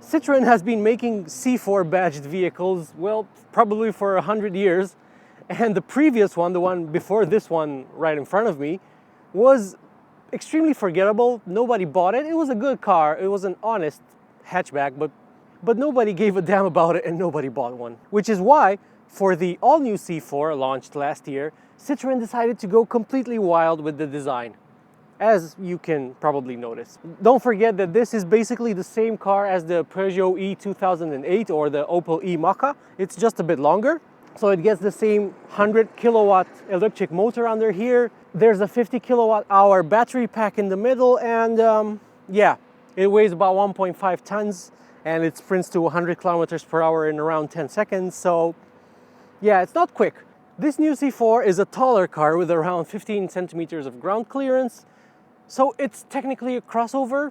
Citroen has been making C4 badged vehicles, well, probably for 100 years. And the previous one, the one before this one right in front of me, was extremely forgettable. Nobody bought it. It was a good car. It was an honest hatchback, but nobody gave a damn about it and nobody bought one. Which is why, for the all-new C4 launched last year, Citroen decided to go completely wild with the design, as you can probably notice. Don't forget that this is basically the same car as the Peugeot E2008 or the Opel e-Mokka. It's just a bit longer. So it gets the same 100 kilowatt electric motor under here. There's a 50 kilowatt hour battery pack in the middle, and yeah, it weighs about 1.5 tons and it sprints to 100 kilometers per hour in around 10 seconds. So yeah, it's not quick. This new C4 is a taller car with around 15 centimeters of ground clearance. So it's technically a crossover,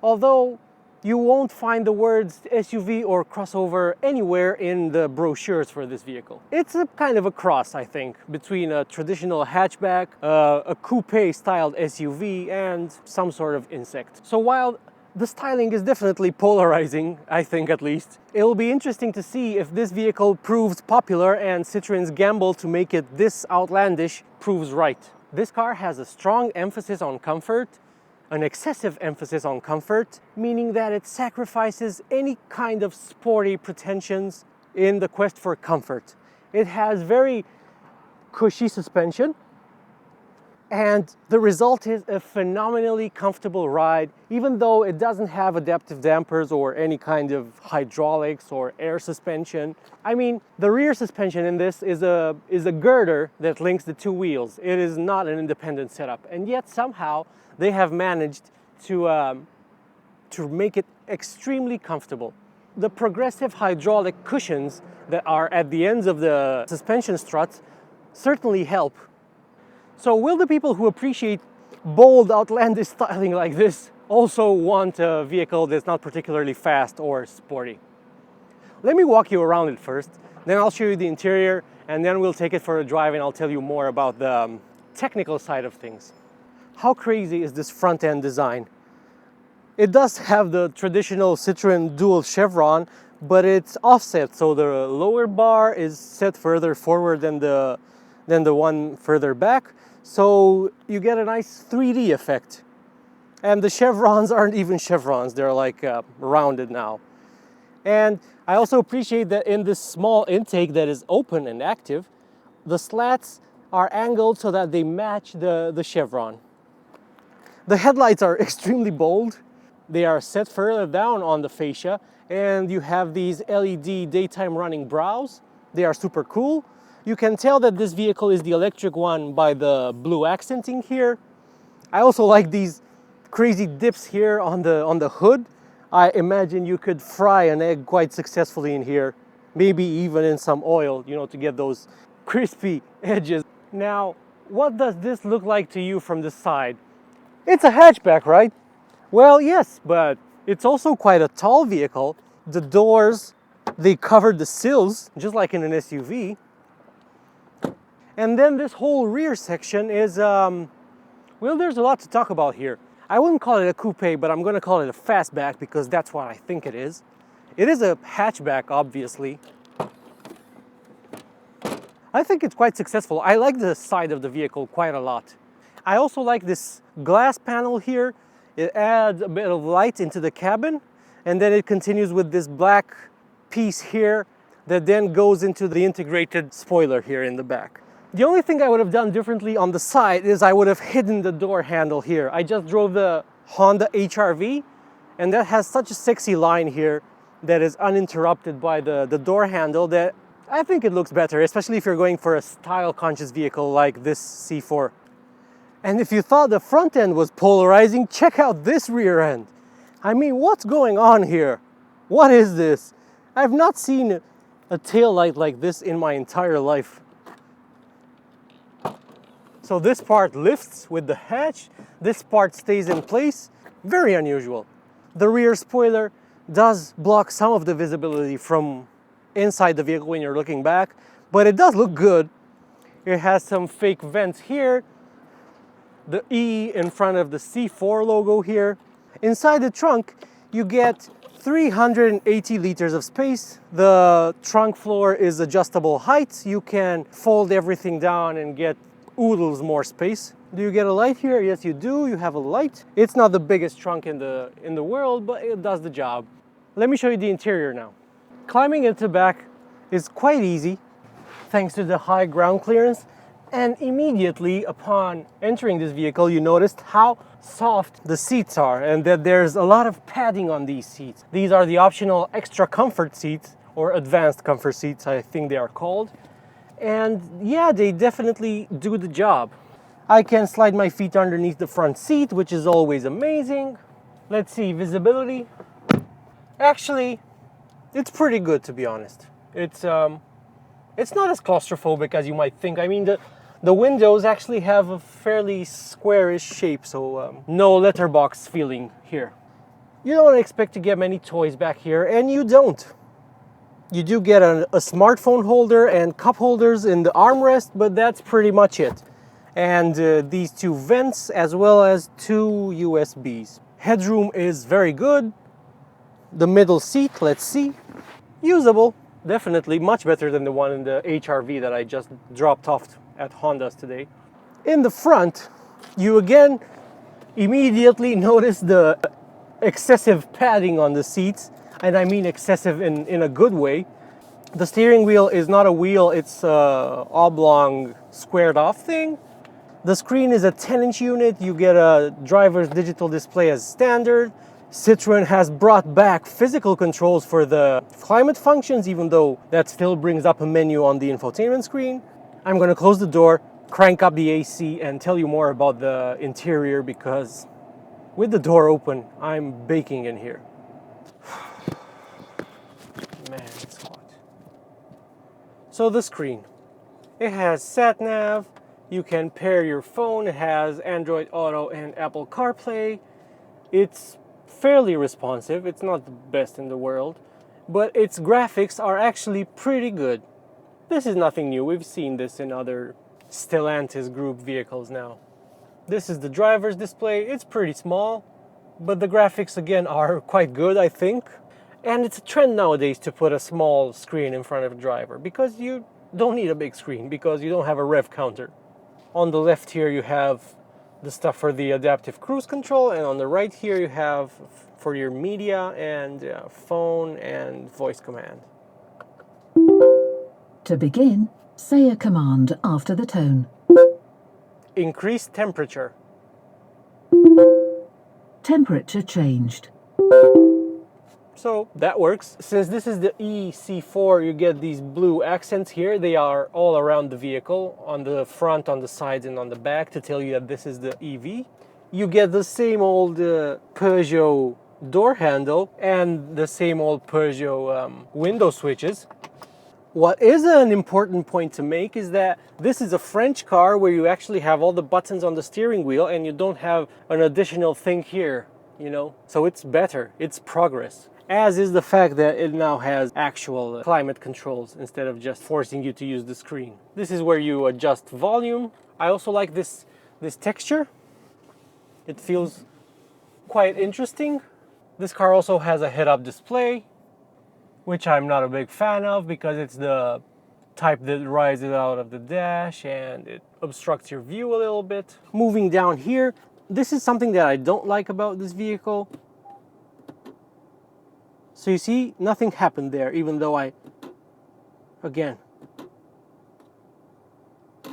although you won't find the words SUV or crossover anywhere in the brochures for this vehicle. It's a kind of a cross, I think, between a traditional hatchback, a coupe-styled SUV, and some sort of insect. So while the styling is definitely polarizing, I think at least, it'll be interesting to see if this vehicle proves popular and Citroen's gamble to make it this outlandish proves right. This car has a strong emphasis on comfort, an excessive emphasis on comfort, meaning that it sacrifices any kind of sporty pretensions in the quest for comfort. It has very cushy suspension, and the result is a phenomenally comfortable ride, even though it doesn't have adaptive dampers or any kind of hydraulics or air suspension. I mean, the rear suspension in this is a girder that links the two wheels. It is not an independent setup, and yet somehow they have managed to make it extremely comfortable. The progressive hydraulic cushions that are at the ends of the suspension struts certainly help. So will the people who appreciate bold, outlandish styling like this also want a vehicle that's not particularly fast or sporty? Let me walk you around it first, then I'll show you the interior, and then we'll take it for a drive and I'll tell you more about the technical side of things. How crazy is this front end design? It does have the traditional Citroen dual chevron, but it's offset, so the lower bar is set further forward than the one further back, so you get a nice 3D effect. And the chevrons aren't even chevrons, they're like rounded now. And I also appreciate that in this small intake that is open and active, the slats are angled so that they match the chevron. The headlights are extremely bold. They are set further down on the fascia, and you have these LED daytime running brows. They are super cool. You can tell that this vehicle is the electric one by the blue accenting here. I also like these crazy dips here on the hood. I imagine you could fry an egg quite successfully in here, maybe even in some oil, you know, to get those crispy edges. Now, what does this look like to you from the side? It's a hatchback, right? Well, yes, but it's also quite a tall vehicle. The doors, they covered the sills, just like in an SUV. And then this whole rear section is, well, there's a lot to talk about here. I wouldn't call it a coupe, but I'm going to call it a fastback because that's what I think it is. It is a hatchback, obviously. I think it's quite successful. I like the side of the vehicle quite a lot. I also like this glass panel here. It adds a bit of light into the cabin, and then it continues with this black piece here that then goes into the integrated spoiler here in the back. The only thing I would have done differently on the side is I would have hidden the door handle here. I just drove the Honda HR-V, and that has such a sexy line here that is uninterrupted by the door handle that I think it looks better, especially if you're going for a style-conscious vehicle like this C4. And if you thought the front end was polarizing, check out this rear end. I mean, what's going on here? What is this? I've not seen a taillight like this in my entire life. So this part lifts with the hatch, this part stays in place. Very unusual. The rear spoiler does block some of the visibility from inside the vehicle when you're looking back, but it does look good. It has some fake vents here, the E in front of the C4 logo here. Inside the trunk, you get 380 liters of space. The trunk floor is adjustable height. You can fold everything down and get oodles more space. Do you get a light here? Yes, you do. You have a light. It's not the biggest trunk in the world, but it does the job. Let me show you the interior now. Climbing into the back is quite easy thanks to the high ground clearance. And immediately upon entering this vehicle, you noticed how soft the seats are and that there's a lot of padding on these seats. These are the optional extra comfort seats, or advanced comfort seats, I think they are called. And yeah, they definitely do the job. I can slide my feet underneath the front seat, which is always amazing. Let's see, visibility. Actually, it's pretty good, to be honest. It's not as claustrophobic as you might think. I mean, the windows actually have a fairly squarish shape, so no letterbox feeling here. You don't expect to get many toys back here, and you don't. You do get a smartphone holder and cup holders in the armrest, but that's pretty much it. And these two vents, as well as two USBs. Headroom is very good. The middle seat, let's see. Usable, definitely much better than the one in the HR-V that I just dropped off at Honda's today. In the front, you again immediately notice the excessive padding on the seats, and I mean excessive in a good way. The steering wheel is not a wheel, it's a oblong squared off thing. The screen is a 10-inch unit. You get a driver's digital display as standard. Citroen has brought back physical controls for the climate functions, even though that still brings up a menu on the infotainment screen. I'm going to close the door, crank up the AC, and tell you more about the interior, because with the door open, I'm baking in here. Man, it's hot. So the screen. It has sat-nav. You can pair your phone. It has Android Auto and Apple CarPlay. It's fairly responsive. It's not the best in the world, but its graphics are actually pretty good. This is nothing new. We've seen this in other Stellantis group vehicles now. This is the driver's display. It's pretty small, but the graphics again are quite good, I think. And it's a trend nowadays to put a small screen in front of a driver, because you don't need a big screen, because you don't have a rev counter. On the left here you have the stuff for the adaptive cruise control, and on the right here you have for your media and phone and voice command. To begin, say a command after the tone. Increase temperature. Temperature changed. So that works. Since this is the e-C4, you get these blue accents here. They are all around the vehicle, on the front, on the sides, and on the back, to tell you that this is the EV. You get the same old Peugeot door handle and the same old Peugeot window switches. What is an important point to make is that this is a French car where you actually have all the buttons on the steering wheel and you don't have an additional thing here, you know? So it's better, it's progress. As is the fact that it now has actual climate controls instead of just forcing you to use the screen. This is where you adjust volume. I also like this texture. It feels quite interesting. This car also has a head-up display, which I'm not a big fan of because it's the type that rises out of the dash and it obstructs your view a little bit. Moving down here, this is something that I don't like about this vehicle. So you see, nothing happened there, even though again,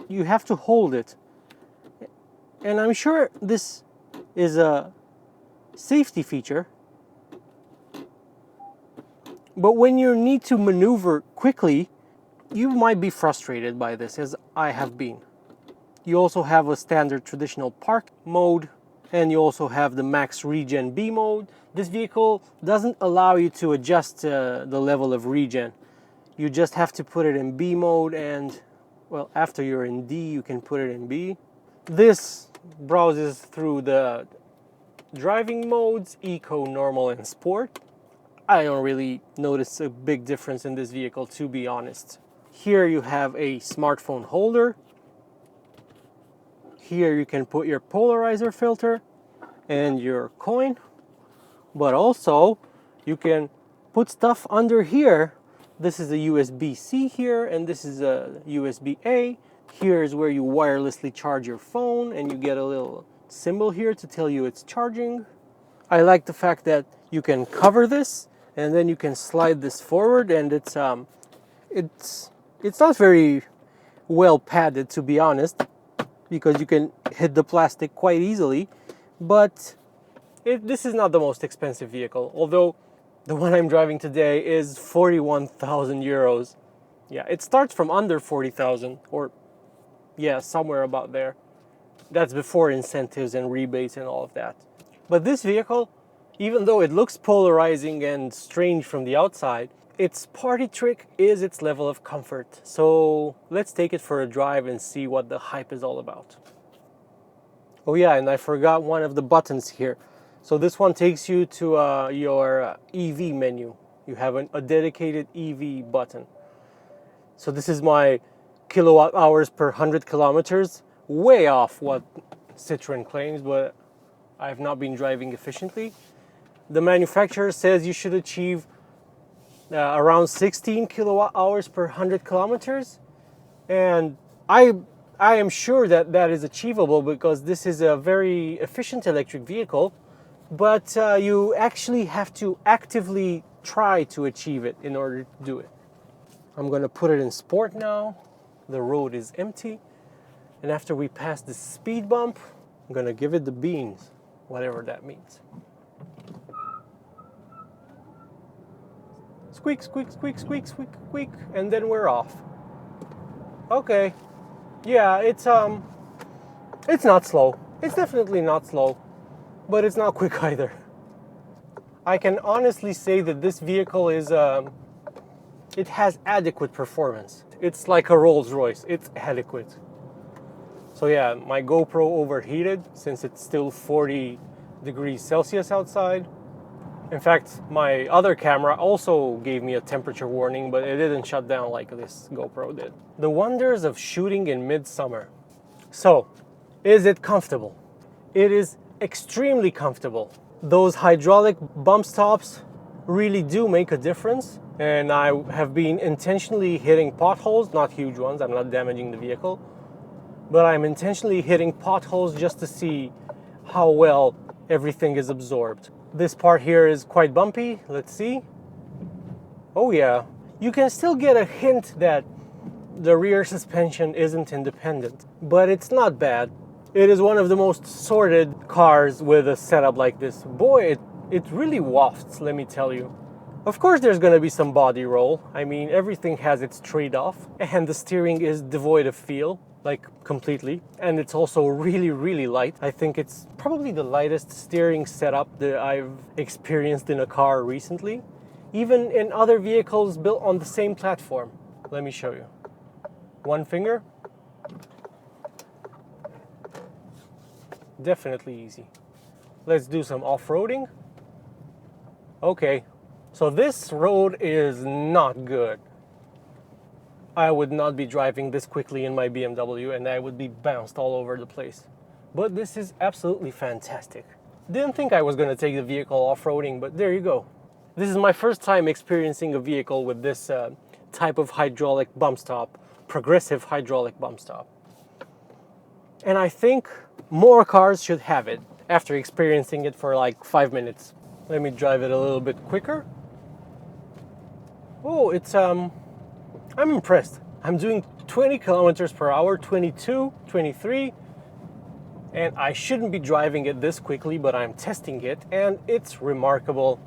you have to hold it. And I'm sure this is a safety feature, but when you need to maneuver quickly, you might be frustrated by this, as I have been. You also have a standard traditional park mode, and you also have the max regen B mode. This vehicle doesn't allow you to adjust the level of regen. You just have to put it in B mode, and well, after you're in D, you can put it in B. This browses through the driving modes, Eco, Normal, and Sport. I don't really notice a big difference in this vehicle, to be honest. Here you have a smartphone holder. Here you can put your polarizer filter and your coin, but also You can put stuff under here. This is a USB-C here, and this is a USB-A. Here is where you wirelessly charge your phone, and you get a little symbol here to tell you it's charging. I like the fact that you can cover this, and then you can slide this forward, and it's not very well padded, to be honest, because you can hit the plastic quite easily. But this is not the most expensive vehicle, although the one I'm driving today is 41,000 euros. Yeah, it starts from under 40,000, or yeah, somewhere about there. That's before incentives and rebates and all of that. But this vehicle, even though it looks polarizing and strange from the outside, its party trick is its level of comfort. So let's take it for a drive and see what the hype is all about. Oh yeah, and I forgot one of the buttons here. So this one takes you to your EV menu. You have a dedicated EV button. So this is my kilowatt hours per 100 kilometers, way off what Citroen claims, but I have not been driving efficiently. The manufacturer says you should achieve around 16 kilowatt hours per 100 kilometers. And I am sure that that is achievable because this is a very efficient electric vehicle. But you actually have to actively try to achieve it in order to do it. I'm going to put it in sport now. The road is empty. And after we pass the speed bump, I'm going to give it the beans, whatever that means. Squeak, squeak, squeak, squeak, squeak, squeak, and then we're off. Okay. Yeah, it's not slow. It's definitely not slow. But it's not quick either. I can honestly say that this vehicle is, it has adequate performance. It's like a Rolls Royce, it's adequate. So yeah, my GoPro overheated since it's still 40 degrees Celsius outside. In fact, my other camera also gave me a temperature warning, but it didn't shut down like this GoPro did. The wonders of shooting in midsummer. So, is it comfortable? It is extremely comfortable. Those hydraulic bump stops really do make a difference, and I have been intentionally hitting potholes, not huge ones, I'm not damaging the vehicle, but I'm intentionally hitting potholes just to see how well everything is absorbed. This part here is quite bumpy, let's see. Oh yeah, you can still get a hint that the rear suspension isn't independent, but it's not bad. It is one of the most sorted cars with a setup like this. Boy, it really wafts, let me tell you. Of course there's gonna be some body roll. I mean, everything has its trade-off, and the steering is devoid of feel, like completely. And it's also really, really light. I think it's probably the lightest steering setup that I've experienced in a car recently, even in other vehicles built on the same platform. Let me show you. One finger. Definitely easy. Let's do some off-roading. Okay, so this road is not good. I would not be driving this quickly in my BMW, and I would be bounced all over the place. But this is absolutely fantastic. Didn't think I was going to take the vehicle off-roading, but there you go. This is my first time experiencing a vehicle with this type of hydraulic bump stop, progressive hydraulic bump stop. And I think more cars should have it after experiencing it for like 5 minutes. Let me drive it a little bit quicker. Oh, it's I'm impressed. I'm doing 20 kilometers per hour, 22, 23, and I shouldn't be driving it this quickly, but I'm testing it, and it's remarkable.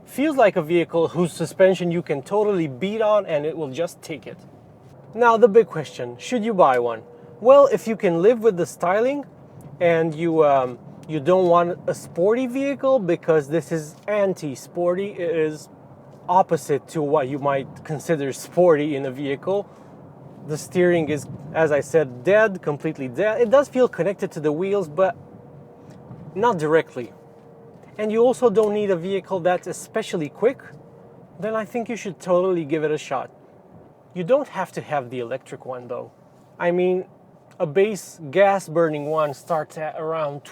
Feels like a vehicle whose suspension you can totally beat on and it will just take it. Now the big question, should you buy one? Well, if you can live with the styling and you don't want a sporty vehicle, because this is anti-sporty, it is opposite to what you might consider sporty in a vehicle. The steering is, as I said, dead, completely dead. It does feel connected to the wheels, but not directly. And you also don't need a vehicle that's especially quick, then I think you should totally give it a shot. You don't have to have the electric one though. I mean, a base gas burning one starts at around